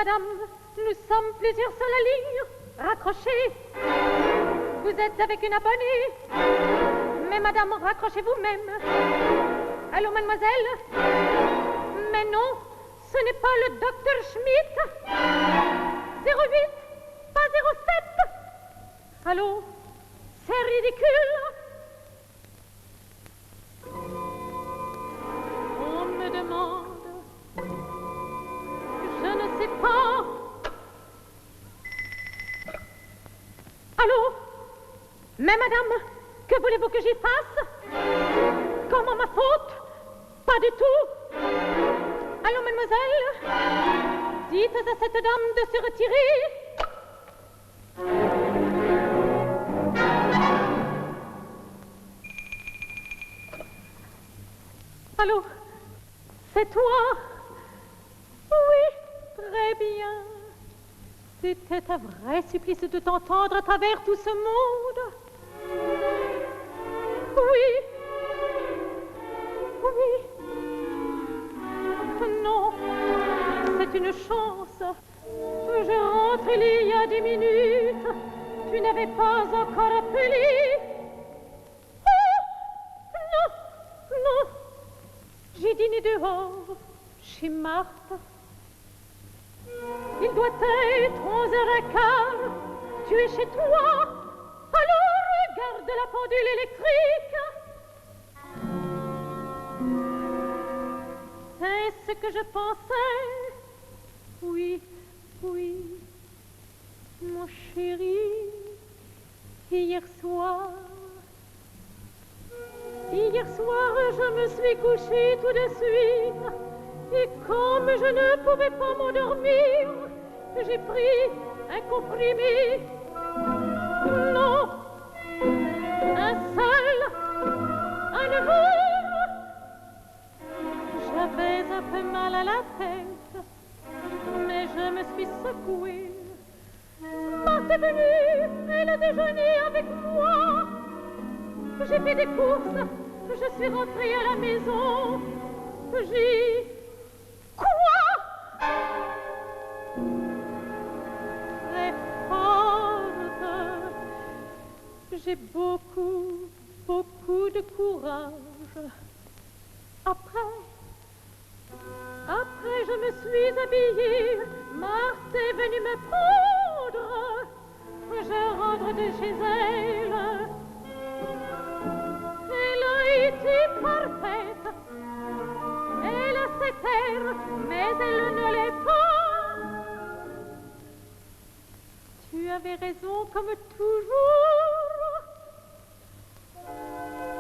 madame, nous sommes plusieurs sur la ligne, raccrochez. Vous êtes avec une abonnée. Mais madame, raccrochez vous-même. Allô, mademoiselle? Mais non, ce n'est pas le docteur Schmitt. 08, pas 07. Allô? C'est ridicule. On me demande, je ne sais pas. Allô? Mais madame, que voulez-vous que j'y fasse? Comment ma faute? Pas du tout. Allô, mademoiselle? Dites à cette dame de se retirer. Allô? C'est toi? Oui, très bien. C'était un vrai supplice de t'entendre à travers tout ce monde. Oui. Oui. Non, c'est une chance. Je rentre il y a 10 minutes. Tu n'avais pas encore appelé. Oh, non, non. J'ai dîné dehors, chez Marthe. Il doit être 11h15. Tu es chez toi. Alors regarde la pendule électrique. C'est ce que je pensais. Oui, oui, mon chéri, hier soir, je me suis couchée tout de suite. Et comme je ne pouvais pas m'endormir, j'ai pris un comprimé. Non, un seul, un nouveau. J'avais un peu mal à la tête, mais je me suis secouée. Marthe est venue, elle a déjeuné avec moi. J'ai fait des courses, je suis rentrée à la maison. J'ai... Quoi? Très forte. J'ai beaucoup de courage. Après, je me suis habillée. Marthe est venue me prendre. Je rentre de chez elle. Elle a été parfaite. Elle a cet air, mais elle ne l'est pas. Tu avais raison comme toujours.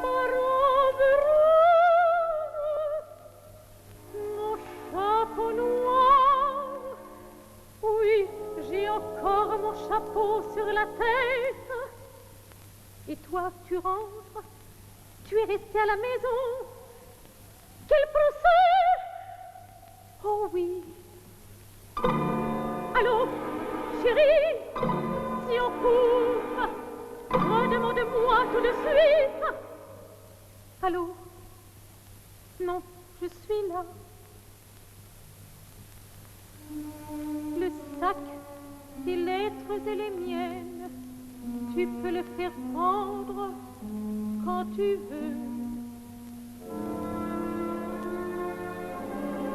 Ma robe rouge, mon chapeau noir. Oui, j'ai encore mon chapeau sur la tête. Et toi, tu rentres? Tu es resté à la maison? Quel procès? Oh oui. Allô, chérie, si on coupe, redemande-moi tout de suite. Allô? Non, je suis là. Le sac, tes lettres et les miennes, tu peux le faire prendre quand tu veux.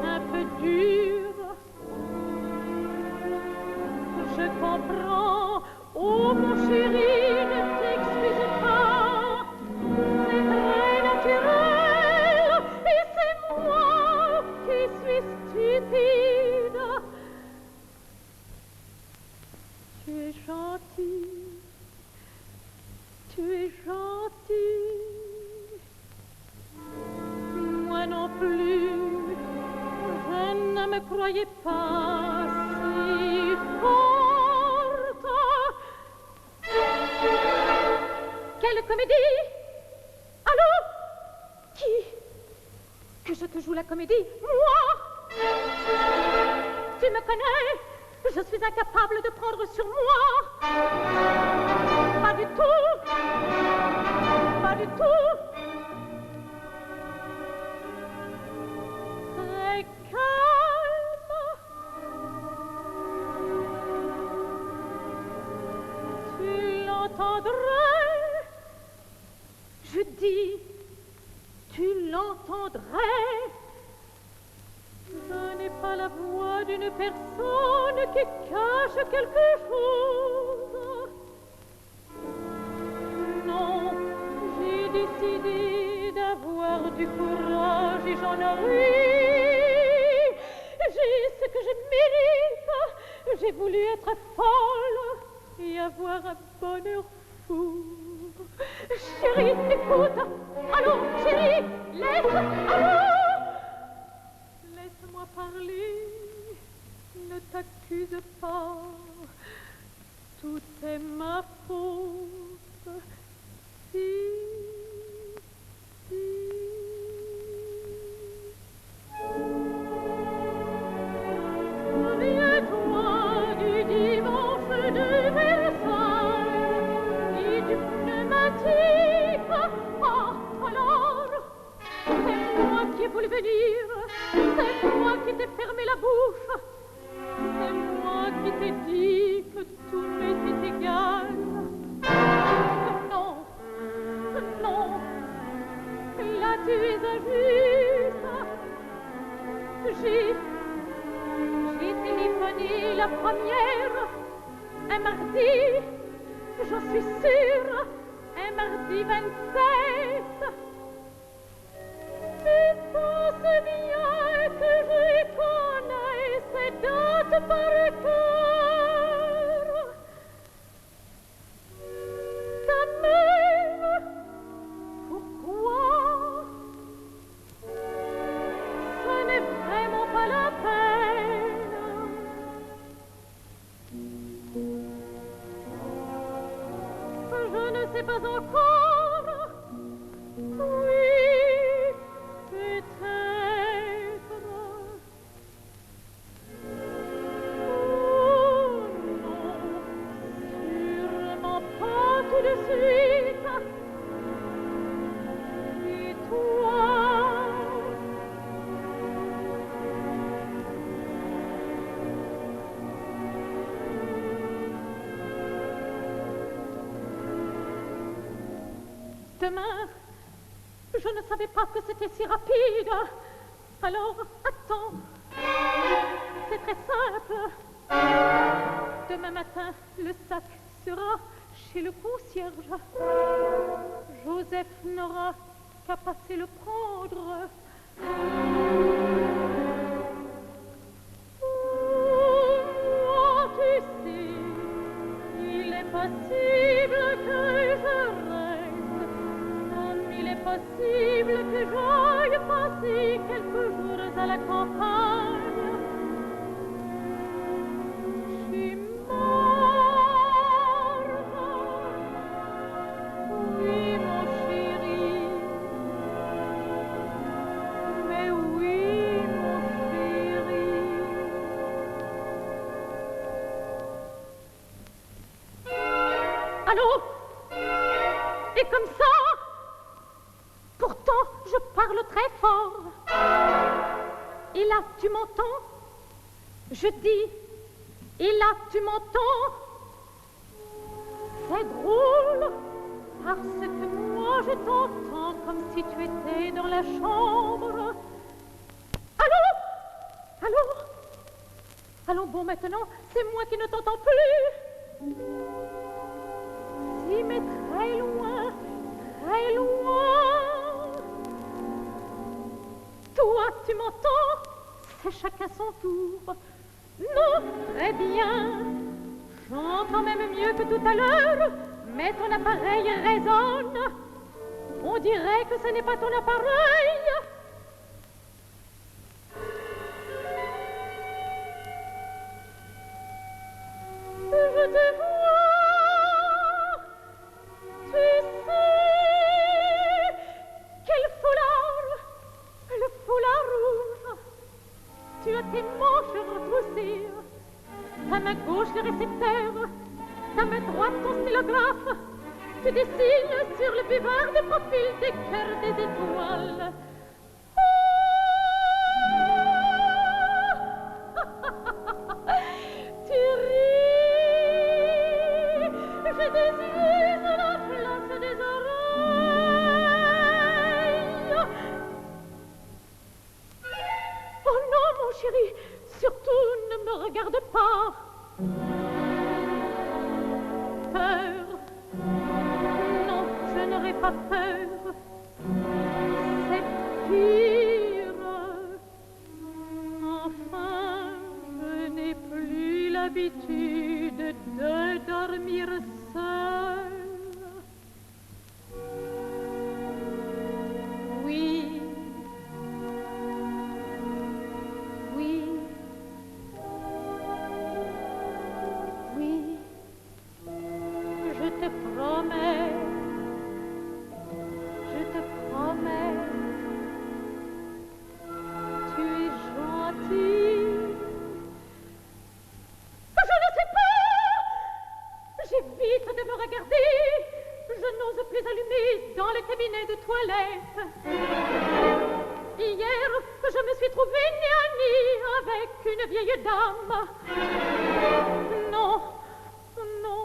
Un peu dur, je comprends. Oh mon chéri, ne t'excuse pas. C'est très naturel et c'est moi qui suis stupide. Tu es gentil, tu es gentil. Moi non plus. Je ne me croyais pas si forte. Quelle comédie? Allô? Qui? Que je te joue la comédie? Moi? Tu me connais? Je suis incapable de prendre sur moi. Pas du tout. Pas du tout. Très calme. l'entendrais. Je dis, tu l'entendrais. Ce n'est pas la voix d'une personne qui cache quelque chose. Non, j'ai décidé d'avoir du courage et j'en aurai. J'ai ce que je mérite. J'ai voulu être folle et avoir un bonheur fou. Chérie, écoute. Allô, chérie, allô. Laisse-moi parler, ne t'accuse pas, tout est ma faute. Si. Souviens-toi du dimanche de Versailles et du pneumatique. Ah, alors, c'est moi qui ai voulu venir. C'est moi qui t'ai fermé la bouche. C'est moi qui t'ai dit que tout m'était égal. Non, non, là tu es injuste. J'ai téléphoné la première, un mardi, j'en suis sûre, un mardi 27. Et pense bien que je connais ces dates par cœur. Ta mère, pourquoi? Ce n'est vraiment pas la peine. Je ne sais pas encore. Oui, peut-être. Oh non, sûrement pas tout de suite. Et toi? Demain, je ne savais pas que c'était si rapide. Alors, attends. C'est très simple. Demain matin, le sac sera chez le concierge. Joseph n'aura qu'à passer le prendre. Oh, tu sais, il est possible que je reste. Il est possible que j'aille passer quelques jours à la campagne. Je suis morte. Oui, mon chéri. Mais oui, mon chéri. Allô? Et comme ça? Pourtant, je parle très fort. Et là, tu m'entends? Je dis, et là, tu m'entends? C'est drôle, parce que moi, je t'entends comme si tu étais dans la chambre. Allô? Allô? Allô, bon, maintenant, c'est moi qui ne t'entends plus. Si, mais très loin, très loin. Toi, tu m'entends? C'est chacun son tour. Non, très bien. J'entends même mieux que tout à l'heure, mais ton appareil résonne. On dirait que ce n'est pas ton appareil. Je te vois. Tu sais, quel foulard, le foulard rouge. Tu as tes manches retroussées, ta main gauche le récepteur, ta main droite ton stylographe. Tu dessines sur le buvard de profil des cœurs des étoiles. Tu ris, j'ai des yeux regarde pas. Peur. Non, je n'aurai pas peur. C'est pire. Enfin, je n'ai plus l'habitude de dormir seule. Oui, oui, oui, je te promets, tu es gentil. Je ne sais pas, j'évite de me regarder, je n'ose plus allumer dans le cabinet de toilette. Hier, je me suis trouvée nez à nez avec une vieille dame. Non, non,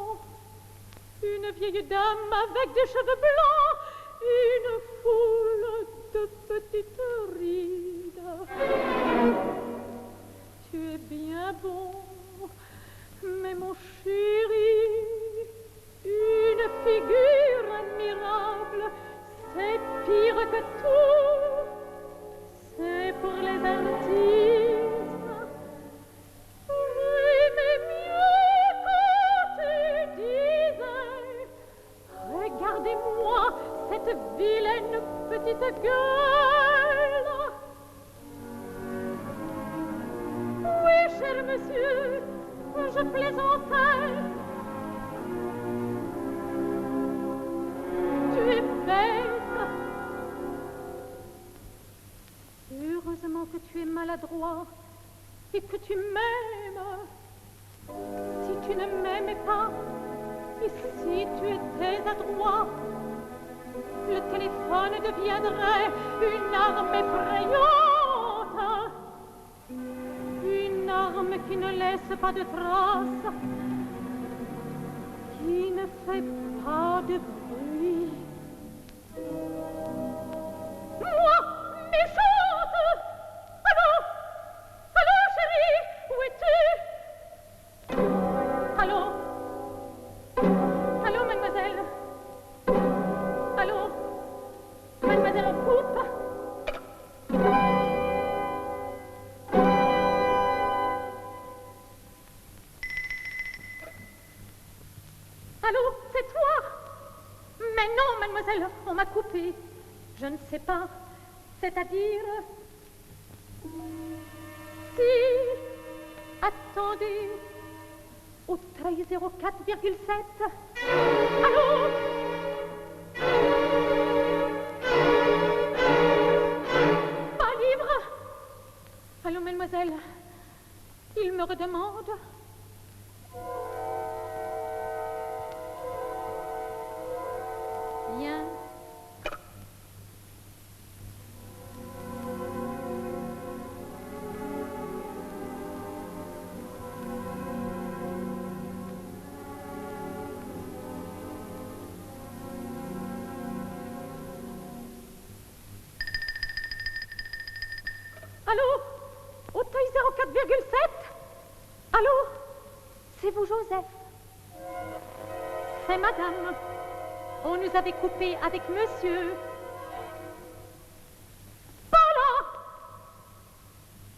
une vieille dame avec des cheveux blancs, une foule de petites rides. Tu es bien bon, mais mon chéri, une figure admirable, c'est pire que tout. C'est pour les artistes. J'aimais mieux quand tu disais: regardez-moi cette vilaine petite gueule. Oui, cher monsieur, je plaisantais. Tu es bête. Heureusement que tu es maladroit et que tu m'aimes. Si tu ne m'aimais pas et si tu étais adroit, le téléphone deviendrait une arme effrayante, une arme qui ne laisse pas de traces, qui ne fait pas de bruit. Moi, méchante! Allô? Allô, chérie? Où es-tu? Allô? Allô, mademoiselle? Allô? Mademoiselle en coupe? Allô, c'est toi? Mais non, mademoiselle, on m'a coupé. Je ne sais pas, c'est-à-dire... Si... Attendez... Au 1304,7. Allô? Pas libre? Allô, mademoiselle? Il me redemande. Bien. Allô? Au 04,7? Allô? C'est vous, Joseph? C'est madame. On nous avait coupé avec monsieur. Pas là!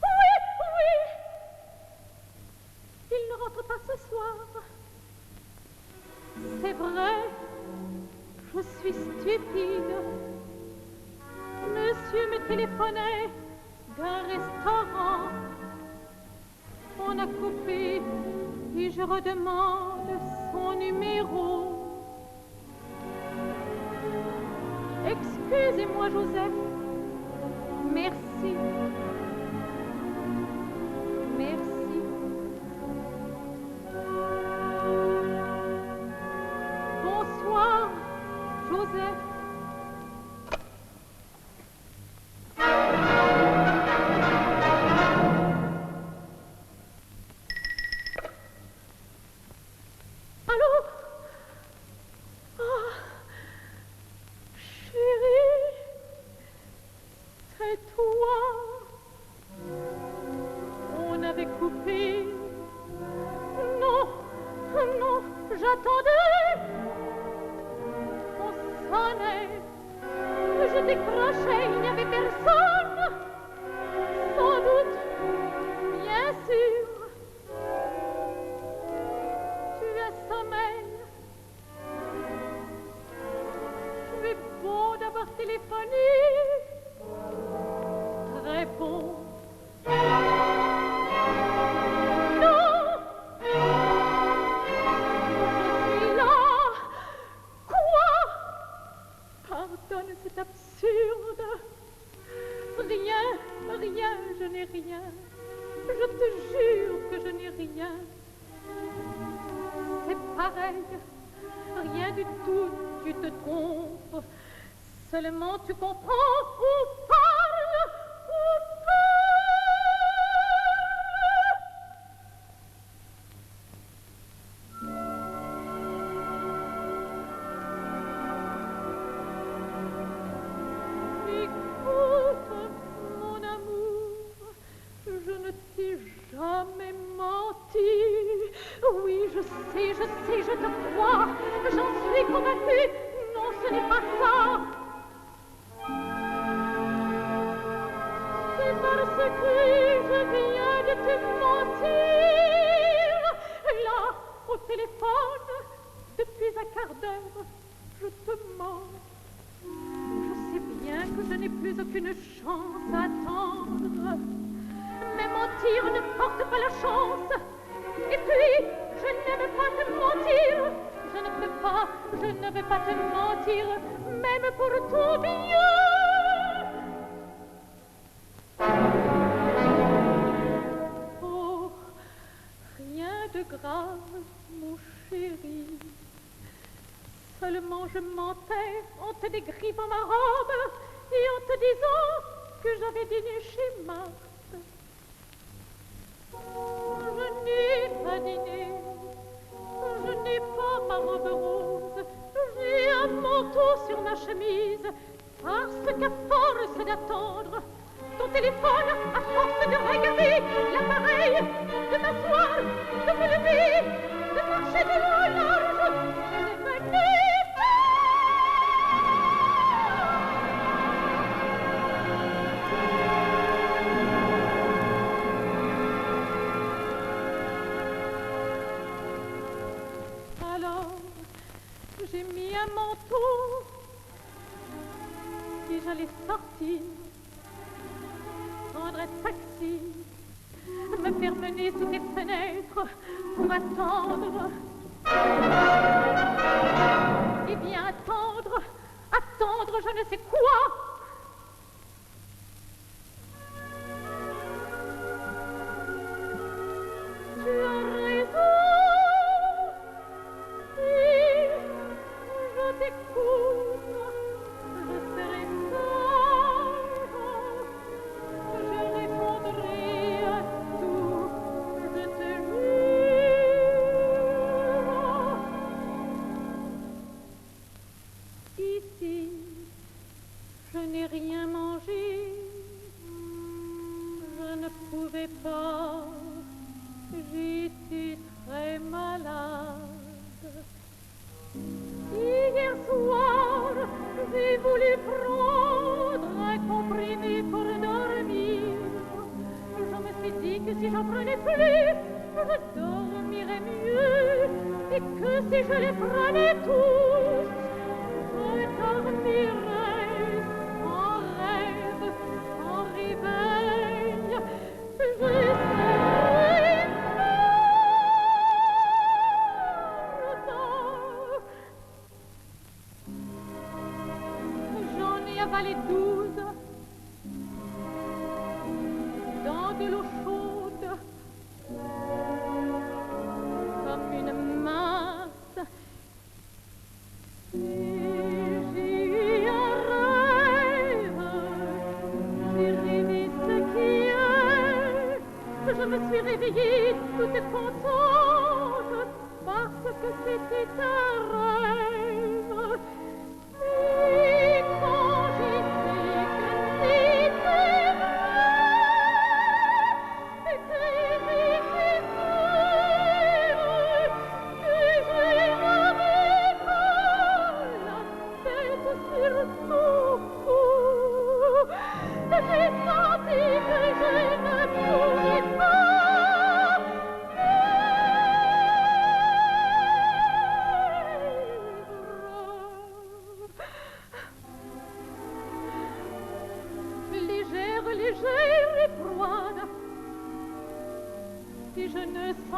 Oui, oui! Il ne rentre pas ce soir. C'est vrai, je suis stupide. Monsieur me téléphonait d'un restaurant. On a coupé et je redemande son numéro. Excusez-moi, Joseph. Merci. Merci. Bonsoir, Joseph. Allô? Oh, chérie, j'attendais. On sonnait, je décrochais, il n'y avait personne. Sans doute, bien sûr, tu as sommeil. Tu es beau d'avoir téléphoné. Réponds. Non, je suis là. Quoi? Pardonne, c'est absurde. Rien, je n'ai rien. Je te jure que je n'ai rien. C'est pareil, rien du tout, tu te trompes. Seulement tu comprends ou parle ou écoute, mon amour, je ne t'ai jamais menti. Oui, je sais, je te crois. J'en suis convaincue. Non, ce n'est pas ça. C'est parce que je viens de te mentir. Là, au téléphone, depuis un quart d'heure, je te mens. Je sais bien que je n'ai plus aucune chance à attendre. Mais mentir ne porte pas la chance. Et puis, je n'aime pas te mentir. Je ne veux pas te mentir, même pour ton bien. Oh, rien de grave, mon chéri. Seulement je mentais en te dégriffant ma robe et en te disant que j'avais dîné chez Marthe. Je n'ai pas dîné, je n'ai pas ma robe rose, j'ai un manteau sur ma chemise, parce qu'à force d'attendre, ton téléphone, à force de regarder l'appareil, de m'asseoir, de me lever, de marcher de long en large, je devenais j'ai mis un manteau et j'allais sortir, prendre un taxi, me faire mener sous tes fenêtres pour attendre. Eh bien, attendre, je ne sais quoi. Tu as raison. Rien mangé, je ne pouvais pas, j'étais très malade. Hier soir, j'ai voulu prendre un comprimé pour dormir. Je me suis dit que si j'en prenais plus, je dormirais mieux, et que si je les prenais tous, je dormirais. J'en ai avalé 12 dans de l'eau chaude comme une masse. Je me suis réveillée toute contente parce que c'était un rêve. Et quand j'ai fait que c'était vrai, que j'étais sûre que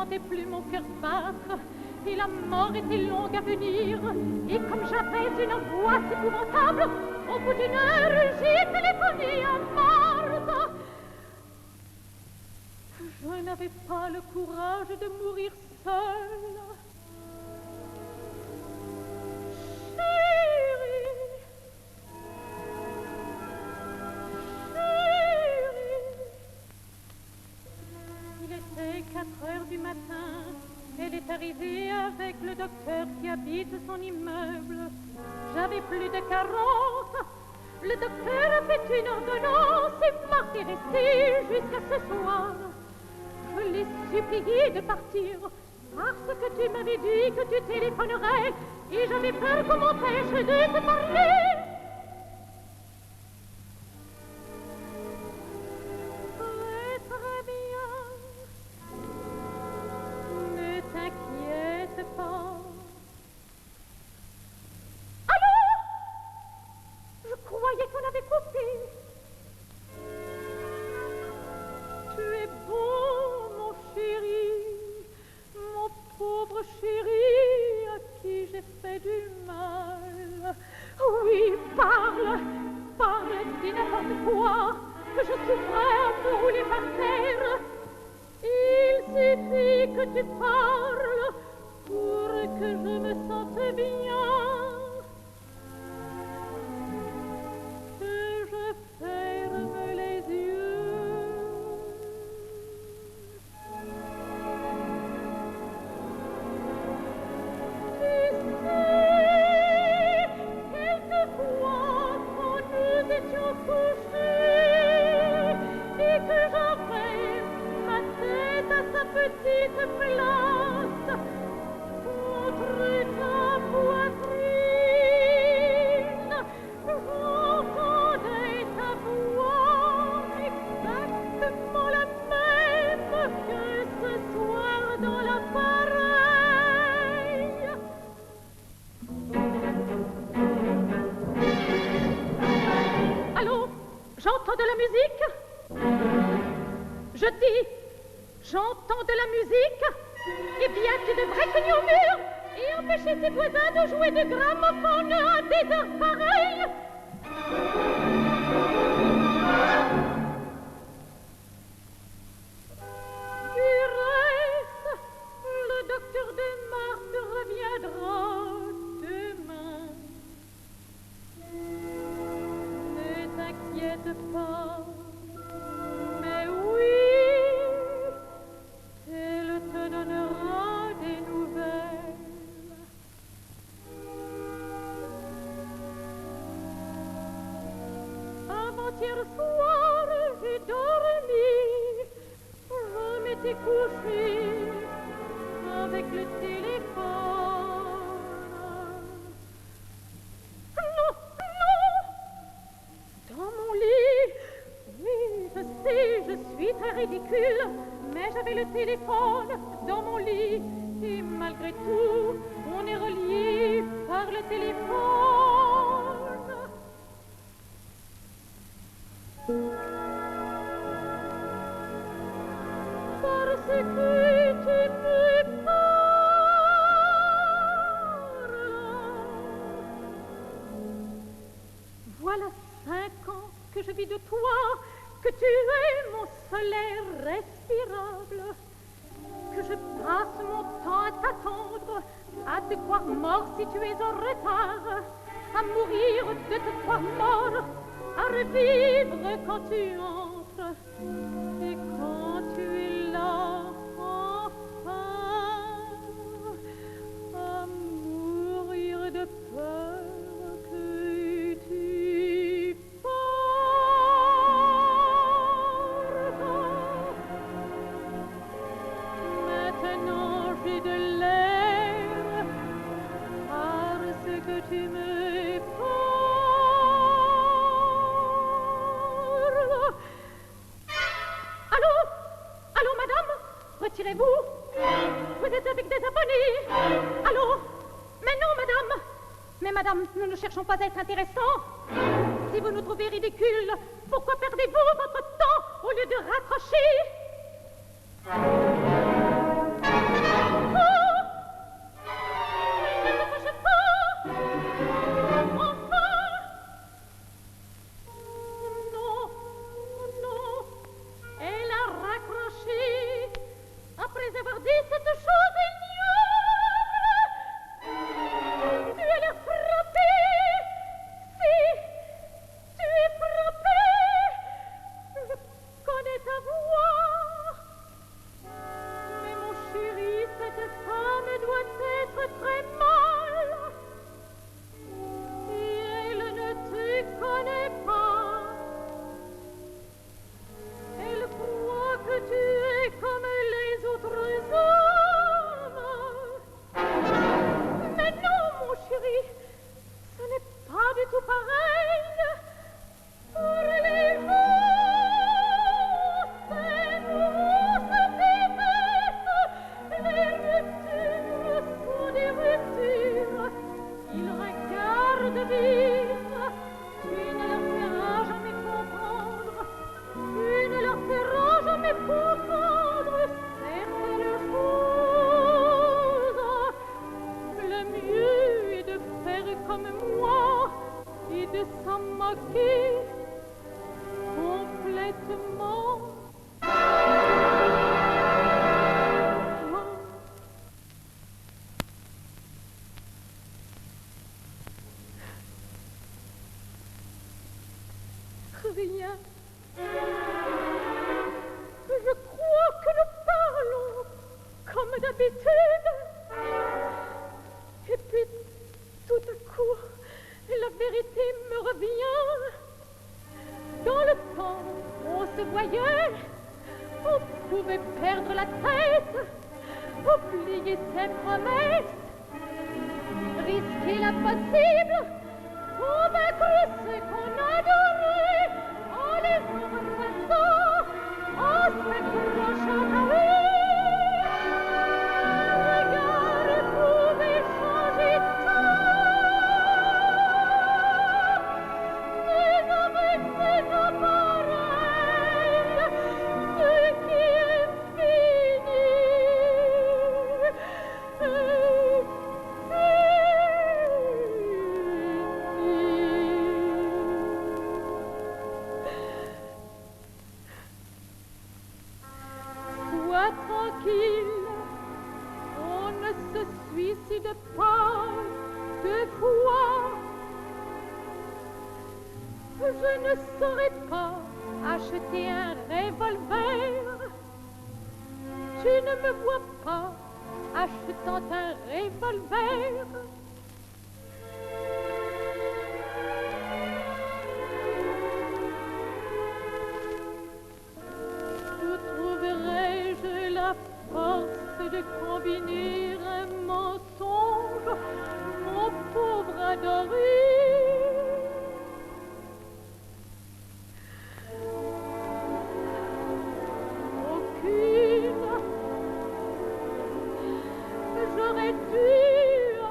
sentais plus mon cœur battre. Et la mort était longue à venir. Et comme j'avais une angoisse épouvantable, au bout d'une heure, j'ai téléphoné à Marthe. Je n'avais pas le courage de mourir seule. Il était 4 heures du matin. Elle est arrivée avec le docteur qui habite son immeuble. J'avais plus de 40. Le docteur a fait une ordonnance et m'a fait rester jusqu'à ce soir. Je l'ai supplié de partir parce que tu m'avais dit que tu téléphonerais et j'avais peur qu'on m'empêche de te parler. Très bien. Ne t'inquiète pas. Allô? Je croyais qu'on avait coupé. Tu es beau, mon chéri, mon pauvre chéri, à qui j'ai fait du mal. Oui, parle, dis n'importe quoi, que je souffrais à me rouler par terre. Il suffit que tu parles pour que je me sente bien. Que je ferme les yeux. Tu sais, quelquefois quand nous étions couchés et que j'avais ma tête à sa petite place contre ta poitrine, j'entendais ta voix exactement la même que ce soir dans l'appareil. Allô? J'entends de la musique? Je dis, j'entends de la musique? Eh bien, tu devrais cogner au mur et empêcher tes voisins de jouer de gramophone à des heures pareilles. Du reste, le docteur de Marthe reviendra demain. Ne t'inquiète pas, mais oui, elle te donnera des nouvelles. Avant-hier soir, j'ai dormi, je m'étais couchée avec le téléphone. Non, dans mon lit. Oui, je sais, je suis très ridicule, mais j'avais le téléphone dans mon lit. Et malgré tout, on est relié par le téléphone. Parce que tu me parles. Voilà 5 ans que je vis de toi, que tu es mon soleil respirable, que je passe mon temps à t'attendre, à te croire mort si tu es en retard, à mourir de te croire mort, à revivre quand tu entres, et quand tu es là, enfin, à mourir de peur que tu partes. Maintenant j'ai de l'air parce que tu me parles. Allô, madame? Retirez-vous. Vous êtes avec des abonnés. Allô? Mais non, madame. Mais madame, nous ne cherchons pas à être intéressants. Si vous nous trouvez ridicules, pourquoi perdez-vous votre temps au lieu de raccrocher? comme moi et de s'en moquer complètement. Rien. Je crois que nous parlons comme d'habitude. Et puis, tout à coup, la vérité me revient. Dans le temps, on se voyait, on pouvait perdre la tête, oublier ses promesses, risquer l'impossible, convaincre ceux qu'on adorait, en les embrassant, en s'accrochant à eux. Regarde, pouvait changer tant, mais avec ces appareils, ce qui est fini Sois tranquille, on ne se suicide pas deux fois. Je ne saurais pas acheter un revolver. Tu ne me vois pas achetant un revolver. Où trouverai-je la force de combiner un mensonge, mon pauvre adoré? Aucune. J'aurais dû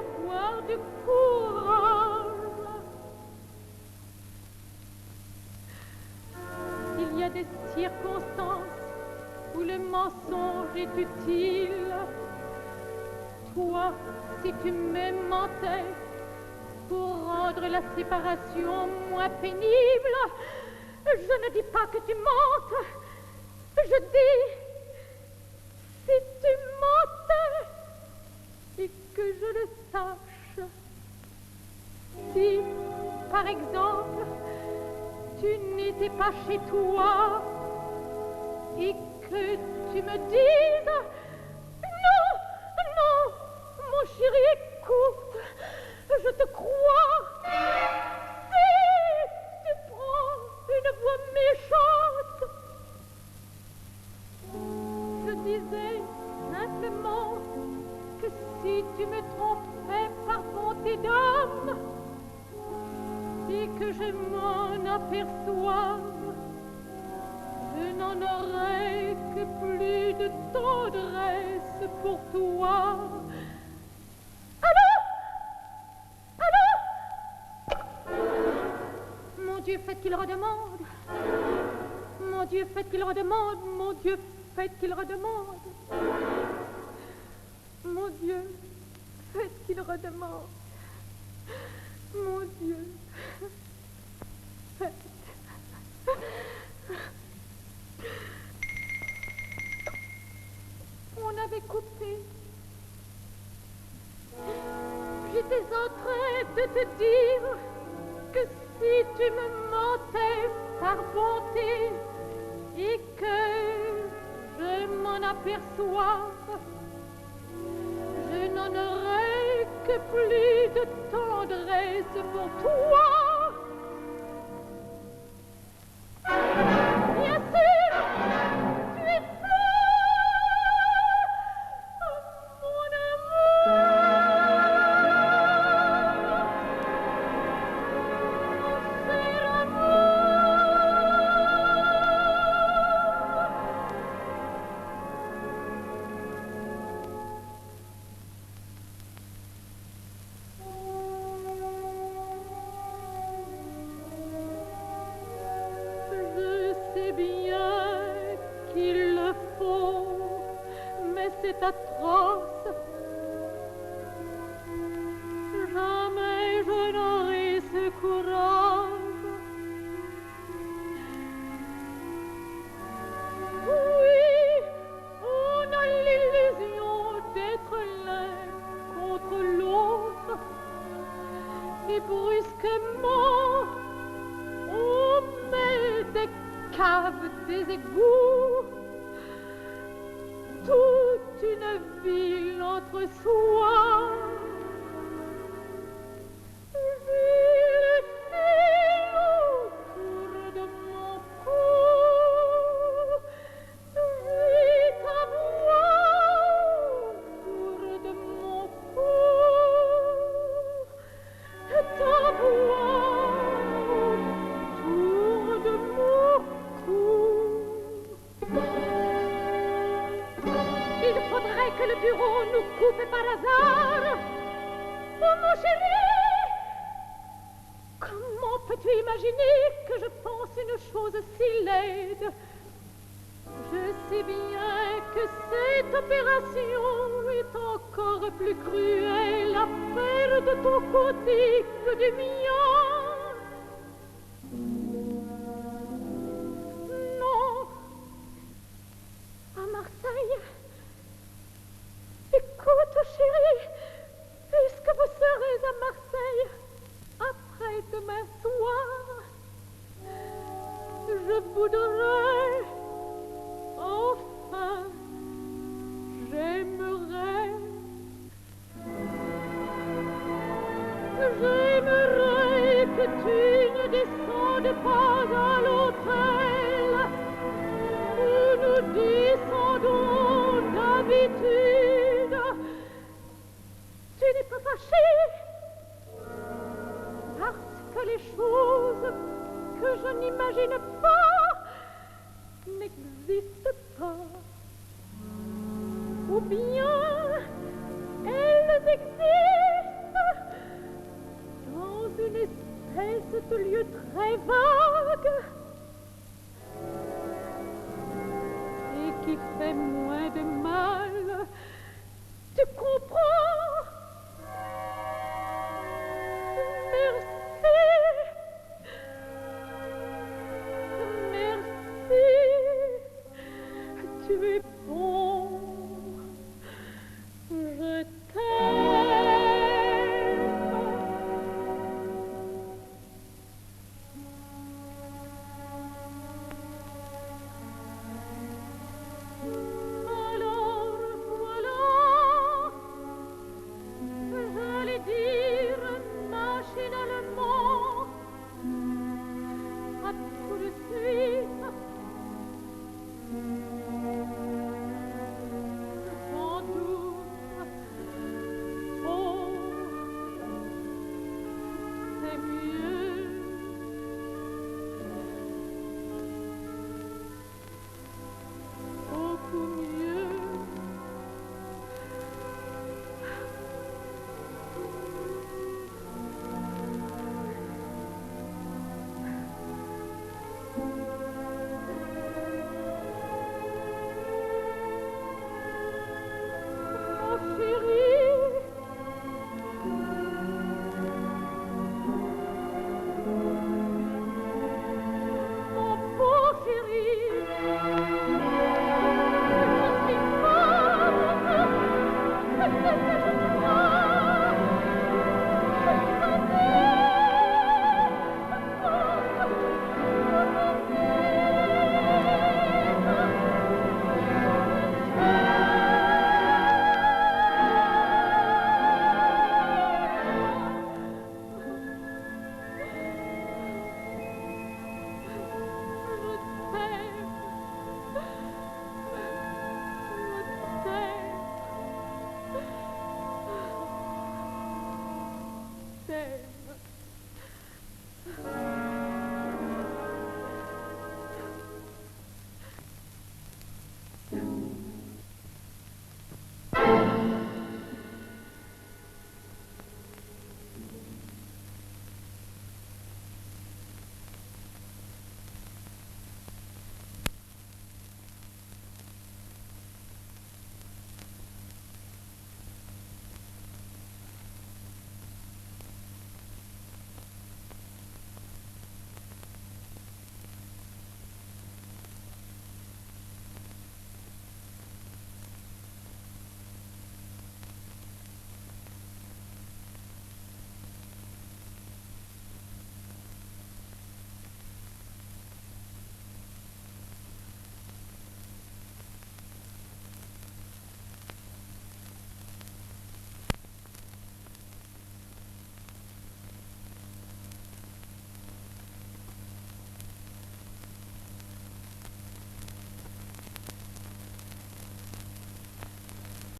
avoir du courage. Il y a des circonstances où le mensonge est utile. Toi, si tu me mentais pour rendre la séparation moins pénible, je ne dis pas que tu mentes. Je dis, si tu mentais et que je le sache, si, par exemple, tu n'étais pas chez toi et que tu me dises non, non, mon chéri, écoute, je te crois. Si tu prends une voix méchante, je disais simplement que si tu me trompais par bonté d'homme et que je m'en aperçoive, je n'en aurai que plus de tendresse pour toi. Allô? Allô? Mon Dieu, faites qu'il redemande. Mon Dieu, faites qu'il redemande. Mon Dieu, faites qu'il redemande. Mon Dieu, faites qu'il redemande. Mon Dieu, faites. On avait coupé. J'étais en train de te dire que si tu me mentais par bonté et que je m'en aperçoive, je n'en aurai que plus de tendresse pour toi. Bien sûr, tu es mon cher c'est atroce. Jamais je et brusquement on met des caves, des égouts, toute une ville entre soi. Ville file autour de mon cou, vite à moi autour de mon cou, ta voix autour de mon cou. Il faudrait que le bureau nous coupe par hasard. Oh mon chéri, comment peux-tu imaginer que je pense une chose si laide? Je sais bien que cette opération est encore plus cruelle à faire de ton côté que du mien. Non, à Marseille. Écoute, chérie, puisque vous serez à Marseille après demain soir, je voudrais, enfin, j'aimerais que tu ne descendes pas à l'hôtel où nous descendons d'habitude. Tu n'es pas fâché parce que les choses que je n'imagine pas n'existent pas, ou bien elles existent dans une espèce de lieu très vague et qui fait moins de mal. Tu comprends? Merci.